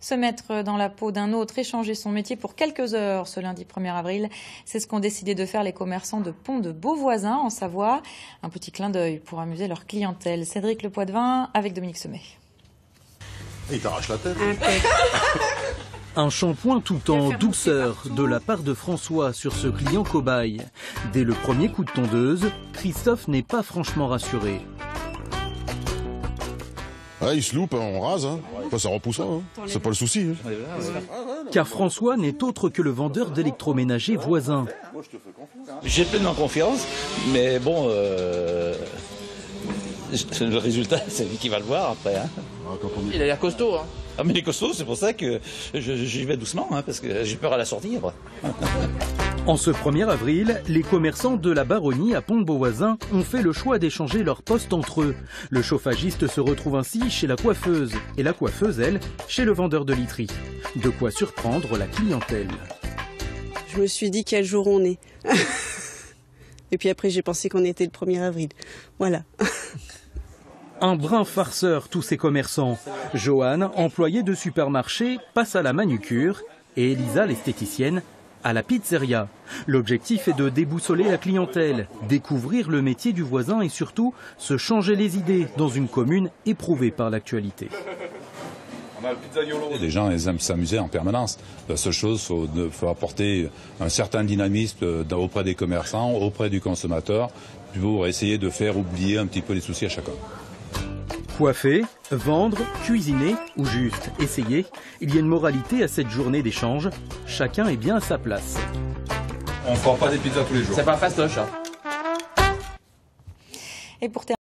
Se mettre dans la peau d'un autre, échanger son métier pour quelques heures ce lundi 1er avril. C'est ce qu'ont décidé de faire les commerçants de Pont de Beauvoisin en Savoie. Un petit clin d'œil pour amuser leur clientèle. Cédric Le Poitvin avec Dominique Semet. Il t'arrache la tête. Un shampoing tout en douceur de la part de François sur ce client cobaye. Dès le premier coup de tondeuse, Christophe n'est pas franchement rassuré. Ah, il se loupe, on rase, hein. Enfin, ça repoussera, hein. C'est pas le souci. Hein. Car François n'est autre que le vendeur d'électroménager voisin. J'ai pleinement confiance, mais bon, le résultat, c'est lui qui va le voir après. Hein. Il a l'air costaud. Hein. Ah, mais il est costaud, c'est pour ça que j'y vais doucement, hein, parce que j'ai peur à la sortie après. En ce 1er avril, les commerçants de la Baronnie à Pont de Beauvoisin ont fait le choix d'échanger leurs postes entre eux. Le chauffagiste se retrouve ainsi chez la coiffeuse et la coiffeuse, elle, chez le vendeur de literie. De quoi surprendre la clientèle. Je me suis dit quel jour on est. Et puis après j'ai pensé qu'on était le 1er avril. Voilà. Un brin farceur tous ces commerçants. Joanne, employée de supermarché, passe à la manucure et Elisa, l'esthéticienne, à la pizzeria. L'objectif est de déboussoler la clientèle, découvrir le métier du voisin et surtout se changer les idées dans une commune éprouvée par l'actualité. Les gens ils aiment s'amuser en permanence. La seule chose, il faut apporter un certain dynamisme auprès des commerçants, auprès du consommateur, pour essayer de faire oublier un petit peu les soucis à chacun. Coiffer, vendre, cuisiner ou juste essayer, il y a une moralité à cette journée d'échange. Chacun est bien à sa place. On ne fera pas des pizzas tous les jours. C'est pas fastoche. Hein. Et pour